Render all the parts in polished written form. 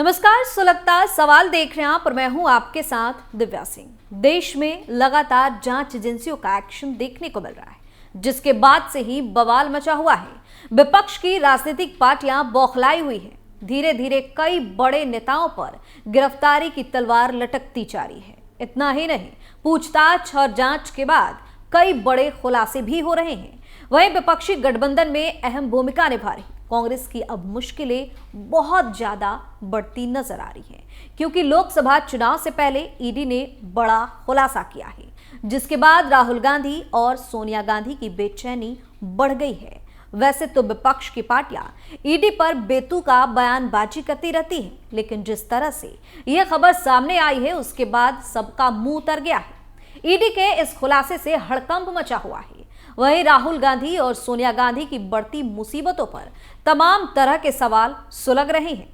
नमस्कार, सुलगता सवाल देख रहे हैं आप और मैं हूं आपके साथ दिव्या सिंह। देश में लगातार जांच एजेंसियों का एक्शन देखने को मिल रहा है, जिसके बाद से ही बवाल मचा हुआ है। विपक्ष की राजनीतिक पार्टियां बौखलाई हुई हैं। धीरे धीरे कई बड़े नेताओं पर गिरफ्तारी की तलवार लटकती जा रही है। इतना ही नहीं, पूछताछ और जांच के बाद कई बड़े खुलासे भी हो रहे हैं। वहीं विपक्षी गठबंधन में अहम भूमिका निभा रही कांग्रेस की अब मुश्किलें बहुत ज्यादा बढ़ती नजर आ रही हैं, क्योंकि लोकसभा चुनाव से पहले ईडी ने बड़ा खुलासा किया है, जिसके बाद राहुल गांधी और सोनिया गांधी की बेचैनी बढ़ गई है। वैसे तो विपक्ष की पार्टियां ईडी पर बेतुका बयानबाजी करती रहती हैं, लेकिन जिस तरह से यह खबर सामने आई है, उसके बाद सबका मुंह उतर गया है। ईडी के इस खुलासे से हड़कंप मचा हुआ है। वहीं राहुल गांधी और सोनिया गांधी की बढ़ती मुसीबतों पर तमाम तरह के सवाल सुलग रहे हैं।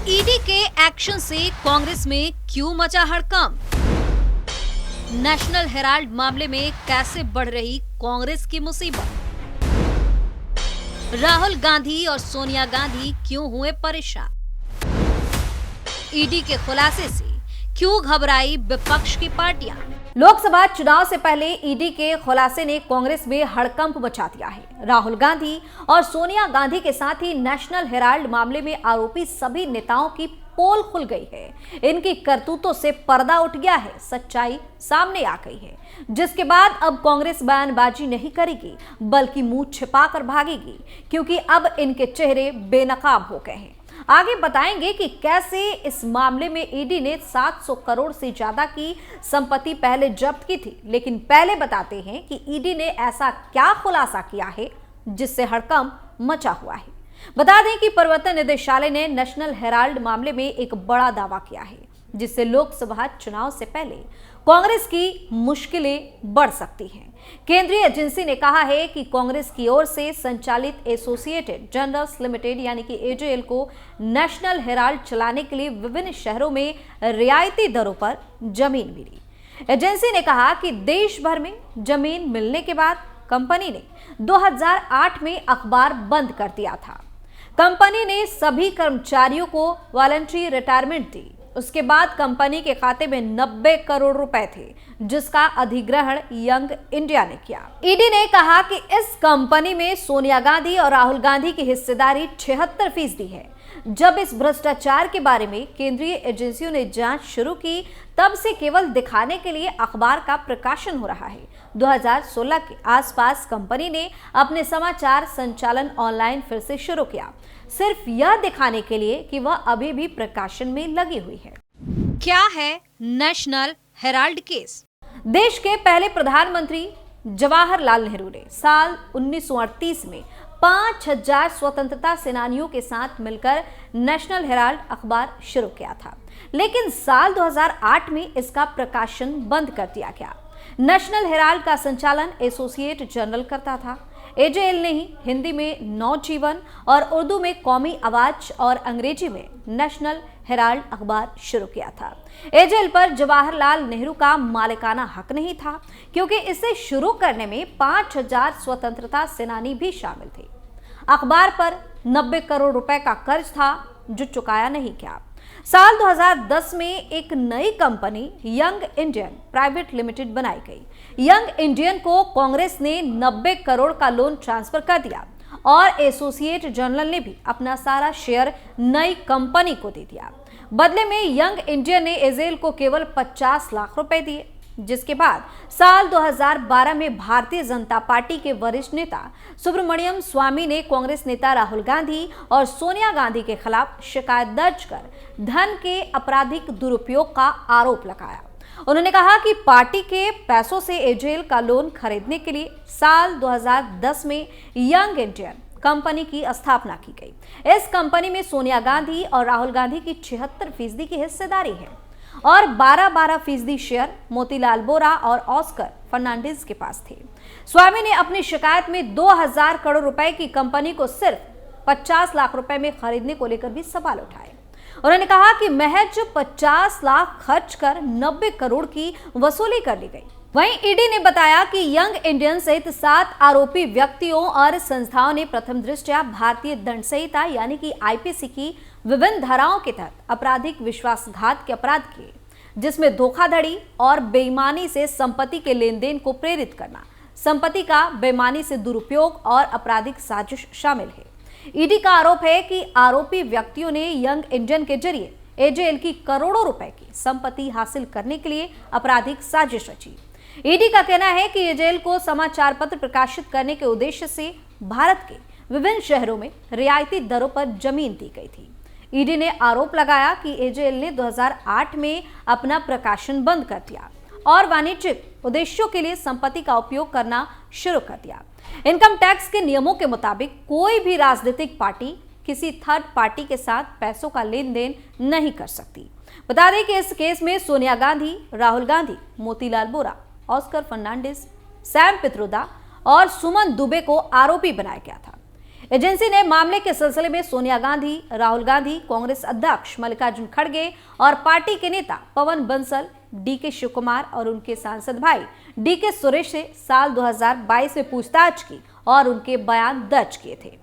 ईडी के एक्शन से कांग्रेस में क्यों मचा हड़कंप? नेशनल हेराल्ड मामले में कैसे बढ़ रही कांग्रेस की मुसीबत? राहुल गांधी और सोनिया गांधी क्यों हुए परेशान? ईडी के खुलासे से क्यों घबराई विपक्ष की पार्टियां? लोकसभा चुनाव से पहले ईडी के खुलासे ने कांग्रेस में हड़कंप मचा दिया है। राहुल गांधी और सोनिया गांधी के साथ ही नेशनल हेराल्ड मामले में आरोपी सभी नेताओं की पोल खुल गई है। इनकी करतूतों से पर्दा उठ गया है, सच्चाई सामने आ गई है, जिसके बाद अब कांग्रेस बयानबाजी नहीं करेगी, बल्कि मुंह छिपाकर भागेगी, क्योंकि अब इनके चेहरे बेनकाब हो गए हैं। आगे बताएंगे कि कैसे इस मामले में ईडी ने 700 करोड़ से ज्यादा की संपत्ति पहले जब्त की थी, लेकिन पहले बताते हैं कि ईडी ने ऐसा क्या खुलासा किया है जिससे हड़कंप मचा हुआ है। बता दें कि प्रवर्तन निदेशालय ने नेशनल हेराल्ड मामले में एक बड़ा दावा किया है, जिससे लोकसभा चुनाव से पहले कांग्रेस की मुश्किलें बढ़ सकती हैं। केंद्रीय एजेंसी ने कहा है कि कांग्रेस की ओर से संचालित एसोसिएटेड जर्नल्स लिमिटेड यानी कि एजेएल को नेशनल हेराल्ड चलाने के लिए विभिन्न शहरों में रियायती दरों पर जमीन मिली। एजेंसी ने कहा कि देश भर में जमीन मिलने के बाद कंपनी ने 2008 में अखबार बंद कर दिया था। कंपनी ने सभी कर्मचारियों को वॉलंटरी रिटायरमेंट दी। उसके बाद कंपनी के खाते में 90 करोड़ रुपए थे, जिसका अधिग्रहण यंग इंडिया ने किया। ईडी ने कहा कि इस कंपनी में सोनिया गांधी और राहुल गांधी की हिस्सेदारी 76% है। जब इस भ्रष्टाचार के बारे में केंद्रीय एजेंसियों ने जांच शुरू की, तब से केवल दिखाने के लिए अखबार का प्रकाशन हो रहा है। 2016 के आसपास कंपनी ने अपने समाचार संचालन ऑनलाइन फिर से शुरू किया, सिर्फ यह दिखाने के लिए कि वह अभी भी प्रकाशन में लगी हुई है। क्या है नेशनल हेराल्ड केस? देश के पहले प्रधानमंत्री जवाहरलाल नेहरू ने साल 1938 में 5000 स्वतंत्रता सेनानियों के साथ मिलकर नेशनल हेराल्ड अखबार शुरू किया था, लेकिन साल 2008 में इसका प्रकाशन बंद कर दिया गया। नेशनल हेराल्ड का संचालन एसोसिएट जर्नल करता था। एजेएल ने ही हिंदी में नवजीवन और उर्दू में कौमी आवाज और अंग्रेजी में नेशनल हेराल्ड अखबार शुरू किया था। एजेएल पर जवाहरलाल नेहरू का मालिकाना हक नहीं था, क्योंकि इसे शुरू करने में 5000 स्वतंत्रता सेनानी भी शामिल थे। अखबार पर 90 करोड़ रुपए का कर्ज था, जो चुकाया नहीं गया। साल 2010 में एक नई company young Indian private limited बनाई गई। यंग इंडियन को कांग्रेस ने 90 करोड़ का लोन ट्रांसफर कर दिया और एसोसिएट जर्नल ने भी अपना सारा शेयर नई कंपनी को दे दिया। बदले में यंग इंडियन ने एजेएल को केवल 50 लाख रुपए दिए, जिसके बाद साल 2012 में भारतीय जनता पार्टी के वरिष्ठ नेता सुब्रमण्यम स्वामी ने कांग्रेस नेता राहुल गांधी और सोनिया गांधी के खिलाफ शिकायत दर्ज कर धन के आपराधिक दुरुपयोग का आरोप लगाया। उन्होंने कहा कि पार्टी के पैसों से एजेएल का लोन खरीदने के लिए साल 2010 में यंग इंडियन कंपनी की स्थापना की गई। इस कंपनी में सोनिया गांधी और राहुल गांधी की 76% की हिस्सेदारी है और 12% शेयर मोतीलाल बोरा और ऑस्कर फर्नांडिस के पास थे। स्वामी ने अपनी शिकायत में 2000 करोड़ रुपए की कंपनी को सिर्फ 50 लाख रुपए में खरीदने को लेकर भी सवाल उठाए। उन्होंने कहा कि महज 50 लाख खर्च कर 90 करोड़ की वसूली कर ली गई। वहीं ईडी ने बताया कि यंग इंडियन सहित 7 आरोपी व्यक्तियों और संस्थाओं ने प्रथम दृष्टया भारतीय दंड संहिता यानी कि आईपीसी की विभिन्न धाराओं के तहत आपराधिक विश्वासघात के अपराध किए, जिसमें धोखाधड़ी और बेईमानी से संपत्ति के लेन देन को प्रेरित करना, संपत्ति का बेईमानी से दुरुपयोग और आपराधिक साजिश शामिल है। ईडी का आरोप है कि आरोपी व्यक्तियों ने यंग इंडियन के जरिए एजेएल की करोड़ों रुपए की संपत्ति हासिल करने के लिए आपराधिक साजिश रची। ईडी का कहना है कि एजेएल को समाचार पत्र प्रकाशित करने के उद्देश्य से भारत के विभिन्न शहरों में रियायती दरों पर जमीन दी गई थी। ईडी ने आरोप लगाया कि एजेएल ने 2008 में अपना प्रकाशन बंद कर दिया और वाणिज्यिक उद्देश्यों के लिए संपत्ति का उपयोग करना शुरू कर दिया। इनकम टैक्स के नियमों के मुताबिक कोई भी राजनीतिक पार्टी किसी थर्ड पार्टी के साथ पैसों का लेन देन नहीं कर सकती। बता दें कि इस केस में सोनिया गांधी, राहुल गांधी, मोतीलाल वोरा, ऑस्कर फर्नांडिस, सैम पित्रोदा और सुमन दुबे को आरोपी बनाया गया था। एजेंसी ने मामले के सिलसिले में सोनिया गांधी, राहुल गांधी, कांग्रेस अध्यक्ष मल्लिकार्जुन खड़गे और पार्टी के नेता पवन बंसल, डीके शिव कुमार और उनके सांसद भाई डीके सुरेश से साल 2022 में पूछताछ की और उनके बयान दर्ज किए थे।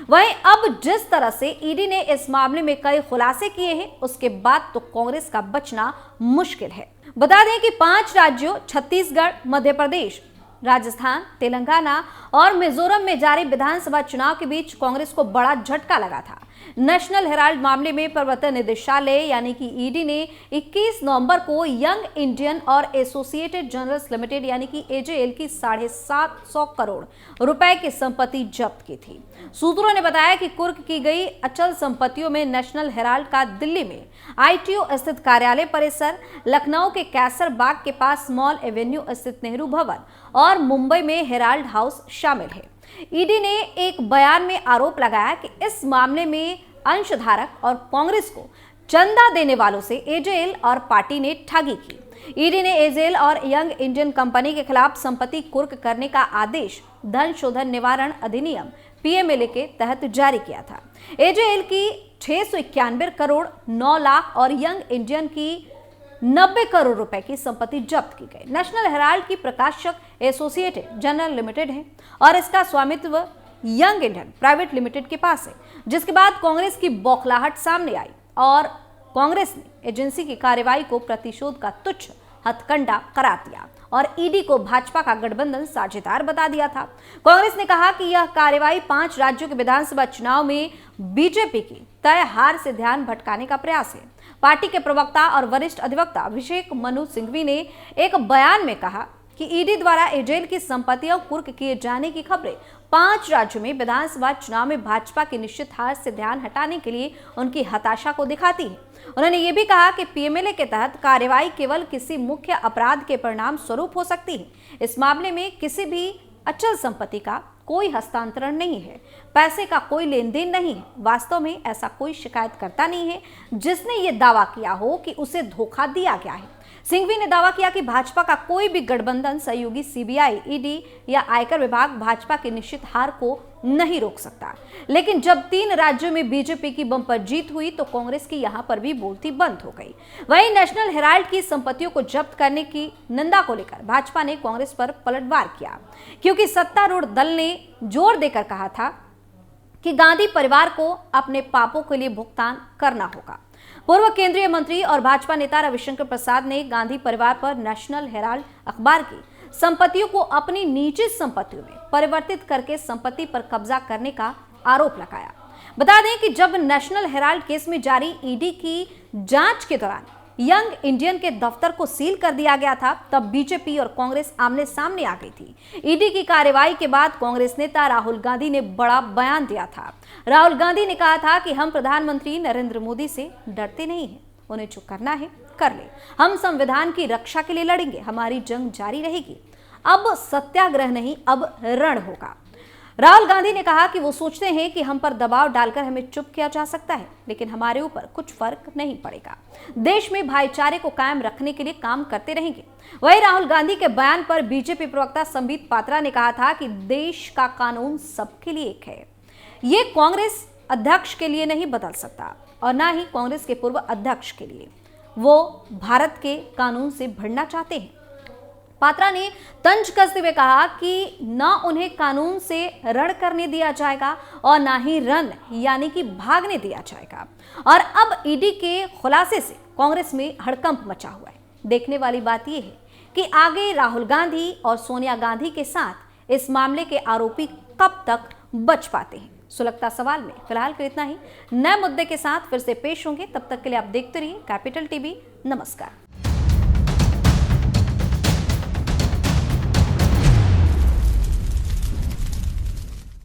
वहीं अब जिस तरह से ईडी ने इस मामले में कई खुलासे किए हैं, उसके बाद तो कांग्रेस का बचना मुश्किल है। बता दें कि 5 राज्यों छत्तीसगढ़, मध्य प्रदेश, राजस्थान, तेलंगाना और मिजोरम में जारी विधानसभा चुनाव के बीच कांग्रेस को बड़ा झटका लगा था। नेशनल हेराल्ड मामले में प्रवर्तन निदेशालय यानी कि ईडी ने 21 नवंबर को यंग इंडियन और एसोसिएटेड जर्नल्स लिमिटेड यानी कि एजेएल की 750 करोड़ रुपए की संपत्ति जब्त की थी। सूत्रों ने बताया कि कुर्क की गई अचल संपत्तियों में नेशनल हेराल्ड का दिल्ली में आईटीओ स्थित कार्यालय परिसर, लखनऊ के कैसर बाग के पास मॉल एवेन्यू स्थित नेहरू भवन और मुंबई में हेराल्ड हाउस शामिल है। ईडी ने एक बयान में आरोप लगाया कि इस मामले में अंशधारक और कांग्रेस को चंदा देने वालों से एजेएल और पार्टी ने ठगी की। ईडी ने एजेएल और यंग इंडियन कंपनी के खिलाफ संपत्ति कुर्क करने का आदेश धन शोधन निवारण अधिनियम पीएमएलए के तहत जारी किया था। एजेएल की 691 करोड़ 9 लाख और यंग इंडियन की 90 करोड़ रुपए की संपत्ति जब्त की गई। नेशनल हेराल्ड की प्रकाशक एसोसिएटेड जर्नल लिमिटेड है और इसका स्वामित्व यंग इंडियन प्राइवेट लिमिटेड के पास है, जिसके बाद कांग्रेस की बौखलाहट सामने आई और कांग्रेस ने एजेंसी की कार्रवाई को प्रतिशोध का तुच्छ हथकंडा करार दिया और ईडी को भाजपा का गठबंधन साझेदार बता दिया था। कांग्रेस ने कहा कि यह कार्रवाई 5 राज्यों के विधानसभा चुनाव में बीजेपी की तय हार से ध्यान भटकाने का प्रयास है। पार्टी के प्रवक्ता और वरिष्ठ अधिवक्ता अभिषेक मनु सिंघवी ने एक बयान में कहा कि ईडी द्वारा एजेएल की संपत्तियों कुर्क किए जाने की खबरें 5 राज्यों में विधानसभा चुनाव में भाजपा की निश्चित हार से ध्यान हटाने के लिए उनकी हताशा को दिखाती है। उन्होंने ये भी कहा कि पीएमएलए के तहत कार्रवाई केवल किसी मुख्य अपराध के परिणाम स्वरूप हो सकती है। इस मामले में किसी भी अचल संपत्ति का कोई हस्तांतरण नहीं है, पैसे का कोई लेन देन नहीं है। वास्तव में ऐसा कोई शिकायतकर्ता नहीं है जिसने ये दावा किया हो कि उसे धोखा दिया गया है। सिंघवी ने दावा किया कि भाजपा का कोई भी गठबंधन सहयोगी सीबीआई, ईडी या आयकर विभाग भाजपा की निश्चित हार को नहीं रोक सकता। लेकिन जब 3 राज्यों में बीजेपी की बम्पर जीत हुई तो कांग्रेस की यहां पर भी बोलती बंद हो गई। वहीं नेशनल हेराल्ड की संपत्तियों को जब्त करने की निंदा को लेकर भाजपा ने कांग्रेस पर पलटवार किया, क्योंकि सत्तारूढ़ दल ने जोर देकर कहा था कि गांधी परिवार को अपने पापों के लिए भुगतान करना होगा। पूर्व केंद्रीय मंत्री और भाजपा नेता रविशंकर प्रसाद ने गांधी परिवार पर नेशनल हेराल्ड अखबार की संपत्तियों को अपनी निजी संपत्तियों में परिवर्तित करके संपत्ति पर कब्जा करने का आरोप लगाया। बता दें कि जब नेशनल हेराल्ड केस में जारी ईडी की जांच के दौरान यंग इंडियन के दफ्तर को सील कर दिया गया था, तब बीजेपी और कांग्रेस आमने सामने आ गई थी। ईडी की कार्रवाई के बाद कांग्रेस नेता राहुल गांधी ने बड़ा बयान दिया था। राहुल गांधी ने कहा था कि हम प्रधानमंत्री नरेंद्र मोदी से डरते नहीं हैं, उन्हें जो करना है कर ले। हम संविधान की रक्षा के लिए लड़ेंगे, हमारी जंग जारी रहेगी। अब सत्याग्रह नहीं, अब रण होगा। राहुल गांधी ने कहा कि वो सोचते हैं कि हम पर दबाव डालकर हमें चुप किया जा सकता है, लेकिन हमारे ऊपर कुछ फर्क नहीं पड़ेगा। देश में भाईचारे को कायम रखने के लिए काम करते रहेंगे। वहीं राहुल गांधी के बयान पर बीजेपी प्रवक्ता संबित पात्रा ने कहा था कि देश का कानून सबके लिए एक है। ये कांग्रेस अध्यक्ष के लिए नहीं बदल सकता और न ही कांग्रेस के पूर्व अध्यक्ष के लिए। वो भारत के कानून से भिड़ना चाहते हैं। पात्रा ने तंज कसते हुए कहा कि न उन्हें कानून से रण करने दिया जाएगा और ना ही रन यानी कि भागने दिया जाएगा। और अब ईडी के खुलासे से कांग्रेस में हड़कंप मचा हुआ है। देखने वाली बात यह है कि आगे राहुल गांधी और सोनिया गांधी के साथ इस मामले के आरोपी कब तक बच पाते हैं। सुलगता सवाल में फिलहाल के इतना ही। नए मुद्दे के साथ फिर से पेश होंगे, तब तक के लिए आप देखते रहिए कैपिटल टीवी। नमस्कार।